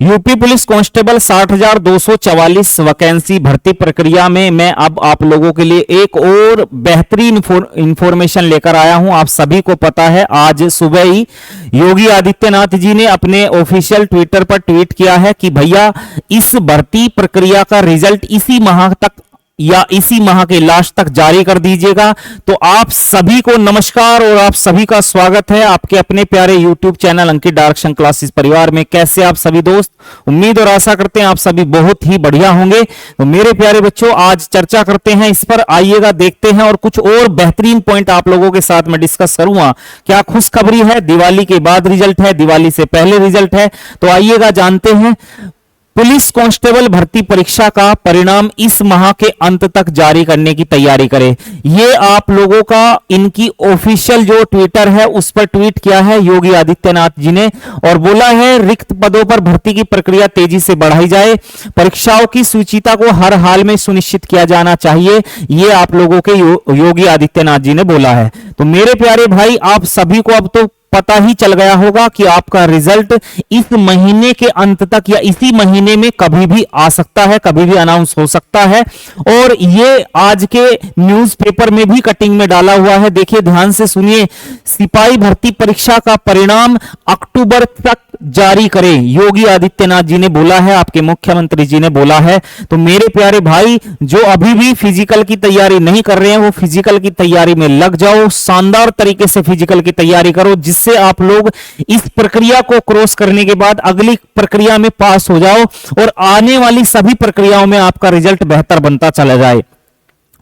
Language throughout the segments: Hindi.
यूपी पुलिस कांस्टेबल 60,244 वैकेंसी भर्ती प्रक्रिया में मैं अब आप लोगों के लिए एक और बेहतरीन इंफॉर्मेशन लेकर आया हूं। आप सभी को पता है, आज सुबह ही योगी आदित्यनाथ जी ने अपने ऑफिशियल ट्विटर पर ट्वीट किया है कि भैया इस भर्ती प्रक्रिया का रिजल्ट इसी माह तक या इसी माह के लास्ट तक जारी कर दीजिएगा। तो आप सभी को नमस्कार और आप सभी का स्वागत है आपके अपने प्यारे YouTube चैनल अंकित डायरेक्शन क्लासेस परिवार में। कैसे आप सभी दोस्त? उम्मीद और आशा करते हैं आप सभी बहुत ही बढ़िया होंगे। तो मेरे प्यारे बच्चों, आज चर्चा करते हैं इस पर, आइएगा देखते हैं और कुछ और बेहतरीन पॉइंट आप लोगों के साथ में डिस्कस करूंगा। क्या खुशखबरी है? दिवाली के बाद रिजल्ट है, दिवाली से पहले रिजल्ट है। तो आइएगा जानते हैं। पुलिस कांस्टेबल भर्ती परीक्षा का परिणाम इस माह के अंत तक जारी करने की तैयारी करें। ये आप लोगों का इनकी ऑफिशियल जो ट्विटर है उस पर ट्वीट किया है योगी आदित्यनाथ जी ने और बोला है रिक्त पदों पर भर्ती की प्रक्रिया तेजी से बढ़ाई जाए, परीक्षाओं की सूचिता को हर हाल में सुनिश्चित किया जाना चाहिए। ये आप लोगों के योगी आदित्यनाथ जी ने बोला है। तो मेरे प्यारे भाई, आप सभी को अब तो पता ही चल गया होगा कि आपका रिजल्ट इस महीने के अंत तक या इसी महीने में कभी भी आ सकता है, कभी भी अनाउंस हो सकता है। और ये आज के न्यूज़पेपर में भी कटिंग में डाला हुआ है। देखिए, ध्यान से सुनिए। सिपाही भर्ती परीक्षा का परिणाम अक्टूबर तक जारी करें, योगी आदित्यनाथ जी ने बोला है, आपके मुख्यमंत्री जी ने बोला है। तो मेरे प्यारे भाई, जो अभी भी फिजिकल की तैयारी नहीं कर रहे हैं वो फिजिकल की तैयारी में लग जाओ। शानदार तरीके से फिजिकल की तैयारी करो जिससे आप लोग इस प्रक्रिया को क्रॉस करने के बाद अगली प्रक्रिया में पास हो जाओ और आने वाली सभी प्रक्रियाओं में आपका रिजल्ट बेहतर बनता चला जाए।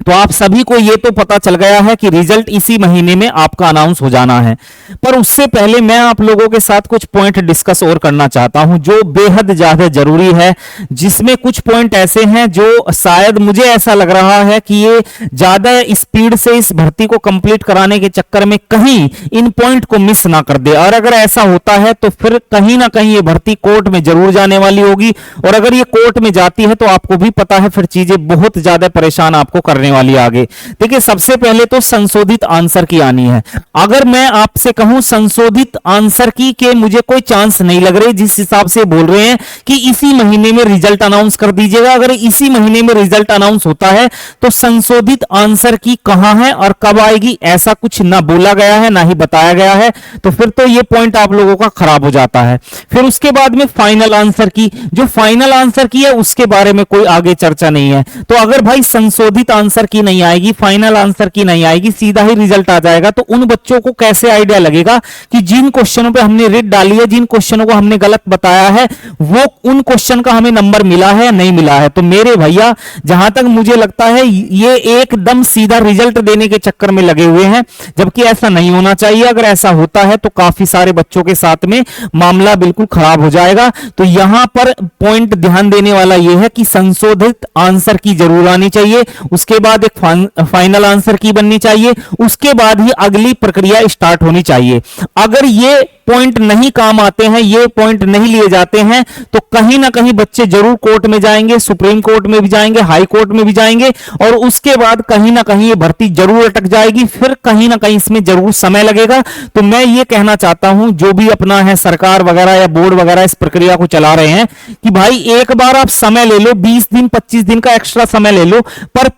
तो आप सभी को यह तो पता चल गया है कि रिजल्ट इसी महीने में आपका अनाउंस हो जाना है। पर उससे पहले मैं आप लोगों के साथ कुछ पॉइंट डिस्कस और करना चाहता हूं जो बेहद ज्यादा जरूरी है, जिसमें कुछ पॉइंट ऐसे हैं जो शायद मुझे ऐसा लग रहा है कि ये ज्यादा स्पीड से इस भर्ती को कंप्लीट कराने के चक्कर में कहीं इन पॉइंट को मिस ना कर दे। और अगर ऐसा होता है तो फिर कहीं ना कहीं ये भर्ती कोर्ट में जरूर जाने वाली होगी और अगर ये कोर्ट में जाती है तो आपको भी पता है फिर चीजें बहुत ज्यादा परेशान आपको करने वाली आगे। देखिए, सबसे पहले तो संशोधित आंसर की आनी है। अगर मैं आपसे कहूं संशोधित आंसर की के मुझे कोई चांस नहीं लग रही, जिस हिसाब से बोल रहे हैं कि इसी महीने में रिजल्ट अनाउंस कर दीजिएगा। अगर इसी महीने में रिजल्ट अनाउंस होता है तो संशोधित आंसर की कहां है और कब आएगी, ऐसा कुछ ना बोला गया है ना ही बताया गया है। तो फिर तो यह पॉइंट आप लोगों का खराब हो जाता है। फिर उसके बाद में फाइनल आंसर की, जो फाइनल आंसर की है उसके बारे में कोई आगे चर्चा नहीं है। तो अगर भाई संशोधित आंसर की नहीं आएगी, फाइनल आंसर की नहीं आएगी, सीधा ही रिजल्ट आ जाएगा, तो उन बच्चों को कैसे आइडिया लगेगा कि जिन क्वेश्चनों पे हमने रेट डाली है, जिन क्वेश्चनों को हमने गलत बताया है, वो उन क्वेश्चन का हमें नंबर मिला है या नहीं मिला है। तो मेरे भैया, जहां तक मुझे लगता है ये एकदम सीधा रिजल्ट देने के चक्कर में लगे हुए हैं, जबकि ऐसा नहीं होना चाहिए। अगर ऐसा होता है तो काफी सारे बच्चों के साथ में मामला बिल्कुल खराब हो जाएगा। तो यहां पर पॉइंट ध्यान देने वाला यह है कि संशोधित आंसर की जरूर आनी चाहिए, उसके बाद एक फाइनल आंसर की बननी चाहिए, उसके बाद ही अगली प्रक्रिया स्टार्ट होनी चाहिए। अगर ये पॉइंट नहीं काम आते हैं, ये पॉइंट नहीं लिए जाते हैं, तो कहीं ना कहीं बच्चे जरूर कोर्ट में जाएंगे, सुप्रीम कोर्ट में भी जाएंगे, हाई कोर्ट में भी जाएंगे और उसके बाद कहीं ना कहीं ये भर्ती जरूर अटक जाएगी। फिर कहीं ना कहीं इसमें जरूर समय लगेगा। तो मैं ये कहना चाहता हूं, जो भी अपना है सरकार वगैरह या बोर्ड वगैरह इस प्रक्रिया को चला रहे हैं, कि भाई एक बार आप समय ले लो, 20 दिन 25 दिन का एक्स्ट्रा समय ले लो, पर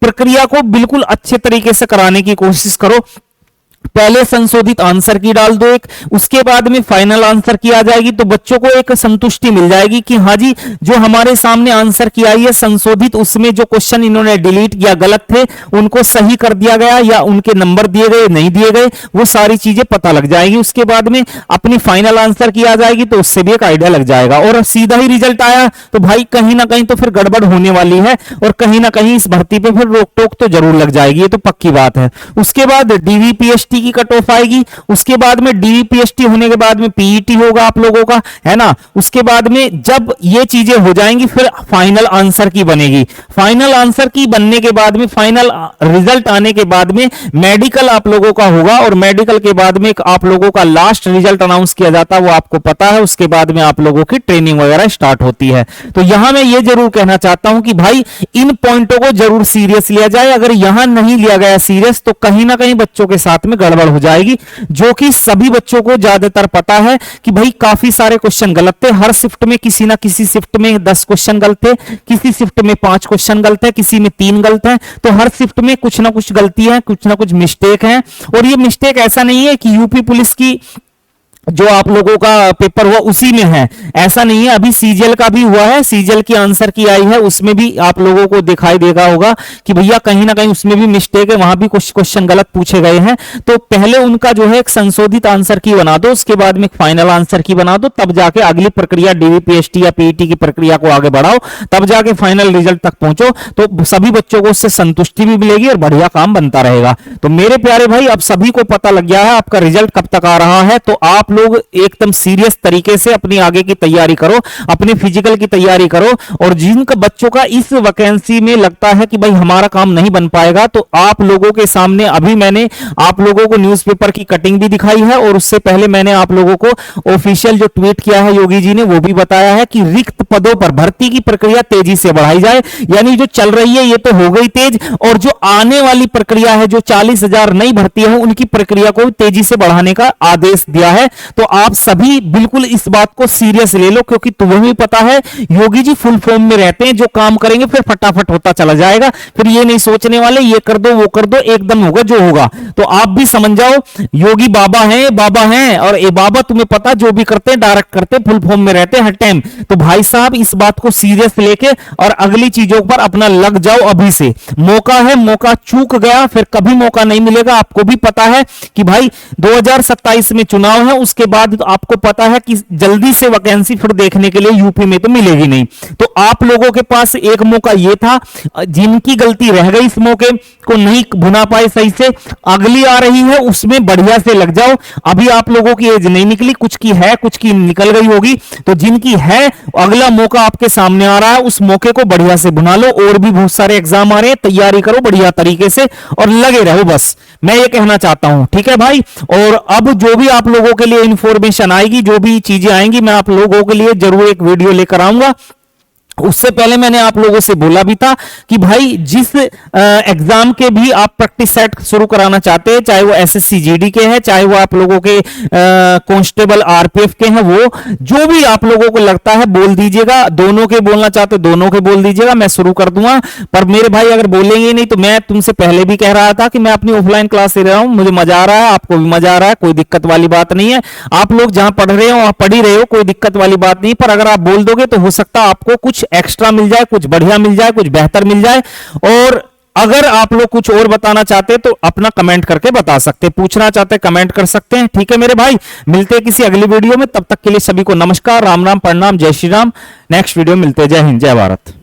प्रक्रिया को बिल्कुल अच्छे तरीके से कराने की कोशिश करो। पहले संशोधित आंसर की डाल दो एक, उसके बाद में फाइनल आंसर की आ जाएगी तो बच्चों को एक संतुष्टि मिल जाएगी कि हाँ जी, जो हमारे सामने आंसर की आई है संशोधित, उसमें जो क्वेश्चन इन्होंने डिलीट या गलत थे उनको सही कर दिया गया या उनके नंबर दिए गए नहीं दिए गए, वो सारी चीजें पता लग जाएगी। उसके बाद में अपनी फाइनल आंसर की आ जाएगी तो उससे भी एक आइडिया लग जाएगा। और सीधा ही रिजल्ट आया तो भाई कहीं ना कहीं तो फिर गड़बड़ होने वाली है और कहीं ना कहीं इस भर्ती पे फिर रोक टोक तो जरूर लग जाएगी, ये तो पक्की बात है। उसके बाद डीवीपीएसटी की कट ऑफ आएगी, उसके बाद में डीवीपीएसटी होने के बाद में पीईटी होगा आप लोगों का, है ना। उसके बाद में जब ये चीजें हो जाएंगी फिर फाइनल आंसर की बनेगी। फाइनल आंसर की बनने के बाद में, फाइनल रिजल्ट आने के बाद में मेडिकल आप लोगों का होगा और मेडिकल के बाद में आप लोगों का लास्ट रिजल्ट अनाउंस किया जाता है, वो आपको पता है। उसके बाद में आप लोगों की ट्रेनिंग वगैरह स्टार्ट होती है। तो यहां मैं ये जरूर कहना चाहता हूं कि भाई इन पॉइंटों को जरूर सीरियस लिया जाए। अगर यहां नहीं लिया गया सीरियस तो कहीं ना कहीं बच्चों के साथ में गड़बड़ हो जाएगी, जो कि सभी बच्चों को ज्यादातर पता है कि भाई काफी सारे क्वेश्चन गलत थे। हर शिफ्ट में किसी ना किसी शिफ्ट में 10 क्वेश्चन गलत थे, किसी शिफ्ट में 5 क्वेश्चन गलत है, किसी में 3 गलत है। तो हर शिफ्ट में कुछ ना कुछ गलती है, कुछ ना कुछ मिस्टेक है। और ये मिस्टेक ऐसा नहीं है कि यूपी पुलिस की जो आप लोगों का पेपर हुआ उसी में है, ऐसा नहीं है। अभी सीजीएल का भी हुआ है, सीजीएल की आंसर की आई है, उसमें भी आप लोगों को दिखाई देगा होगा कि भैया कहीं ना कहीं उसमें भी मिस्टेक है, वहां भी कुछ क्वेश्चन गलत पूछे गए हैं। तो पहले उनका जो है एक संशोधित आंसर की बना दो, उसके बाद में फाइनल आंसर की बना दो, तब जाके अगली प्रक्रिया डीवीपीएसटी या पीईटी की प्रक्रिया को आगे बढ़ाओ, तब जाके फाइनल रिजल्ट तक पहुंचो। तो सभी बच्चों को उससे संतुष्टि भी मिलेगी और बढ़िया काम बनता रहेगा। तो मेरे प्यारे भाई, अब सभी को पता लग गया है आपका रिजल्ट कब तक आ रहा है। तो आप लोग एकदम सीरियस तरीके से अपनी आगे की तैयारी करो, अपने फिजिकल की तैयारी करो। और जिनका बच्चों का इस वैकेंसी में लगता है कि भाई हमारा काम नहीं बन पाएगा, तो आप लोगों के सामने अभी मैंने आप लोगों को न्यूज़पेपर की कटिंग भी दिखाई है, और उससे पहले मैंने आप लोगों को ऑफिशियल जो ट्वीट किया है योगी जी ने, वो भी बताया है कि रिक्त पदों पर भर्ती की प्रक्रिया तेजी से बढ़ाई जाए। यानी जो चल रही है ये तो हो गई तेज, और जो आने वाली प्रक्रिया है, जो 40,000 नई भर्ती है, उनकी प्रक्रिया को तेजी से बढ़ाने का आदेश दिया है। तो आप सभी बिल्कुल इस बात को सीरियस ले लो, क्योंकि तुम्हें भी पता है योगी जी फुल फॉर्म में रहते हैं, जो काम करेंगे फिर फटाफट होता चला जाएगा। फिर ये नहीं सोचने वाले ये कर दो वो कर दो, एकदम होगा जो होगा। तो आप भी समझ जाओ योगी बाबा हैं, और ये बाबा तुम्हें पता जो भी करते हैं डायरेक्ट करते, फुल फॉर्म में रहते हैं हर टाइम। तो भाई साहब इस बात को सीरियस लेके और अगली चीजों पर अपना लग जाओ अभी से। मौका है, मौका चूक गया फिर कभी मौका नहीं मिलेगा। आपको भी पता है कि भाई 2027 में चुनाव है, उसके बाद तो आपको पता है कि जल्दी से वैकेंसी फिर देखने के लिए यूपी में तो मिलेगी नहीं। तो आप लोगों के पास एक मौका ये था, जिनकी गलती रह गई इस मौके को नहीं भुना पाए सही से, अगली आ रही है उसमें बढ़िया से लग जाओ। अभी आप लोगों की एज नहीं निकली, कुछ की है कुछ की निकल गई होगी, तो जिनकी है अगला मौका आपके सामने आ रहा है, उस मौके को बढ़िया से भुना लो। और भी बहुत सारे एग्जाम आ रहे हैं, तैयारी करो बढ़िया तरीके से और लगे रहो, बस मैं ये कहना चाहता हूं। ठीक है भाई, और अब जो भी आप लोगों के लिए इंफॉर्मेशन आएगी, जो भी चीजें आएंगी, मैं आप लोगों के लिए जरूर एक वीडियो लेकर आऊंगा। उससे पहले मैंने आप लोगों से बोला भी था कि भाई जिस एग्जाम के भी आप प्रैक्टिस सेट शुरू कराना चाहते हैं, चाहे वो एसएससी जीडी के हैं, चाहे वो आप लोगों के कांस्टेबल आरपीएफ के हैं, वो जो भी आप लोगों को लगता है बोल दीजिएगा। दोनों के बोलना चाहते दोनों के बोल दीजिएगा, मैं शुरू कर दूंगा। पर मेरे भाई अगर बोलेंगे नहीं तो मैं तुमसे पहले भी कह रहा था कि मैं अपनी ऑफलाइन क्लास ले रहा हूं, मुझे मजा आ रहा है, आपको भी मजा आ रहा है, कोई दिक्कत वाली बात नहीं है। आप लोग जहां पढ़ रहे हो वहां पढ़ ही रहे हो, कोई दिक्कत वाली बात नहीं। पर अगर आप बोल दोगे तो हो सकता है आपको कुछ एक्स्ट्रा मिल जाए, कुछ बढ़िया मिल जाए, कुछ बेहतर मिल जाए। और अगर आप लोग कुछ और बताना चाहते हैं तो अपना कमेंट करके बता सकते हैं, पूछना चाहते हैं कमेंट कर सकते हैं। ठीक है मेरे भाई, मिलते हैं किसी अगली वीडियो में, तब तक के लिए सभी को नमस्कार, राम राम, प्रणाम, जय श्री राम। नेक्स्ट वीडियो मिलते हैं। जय हिंद, जय भारत।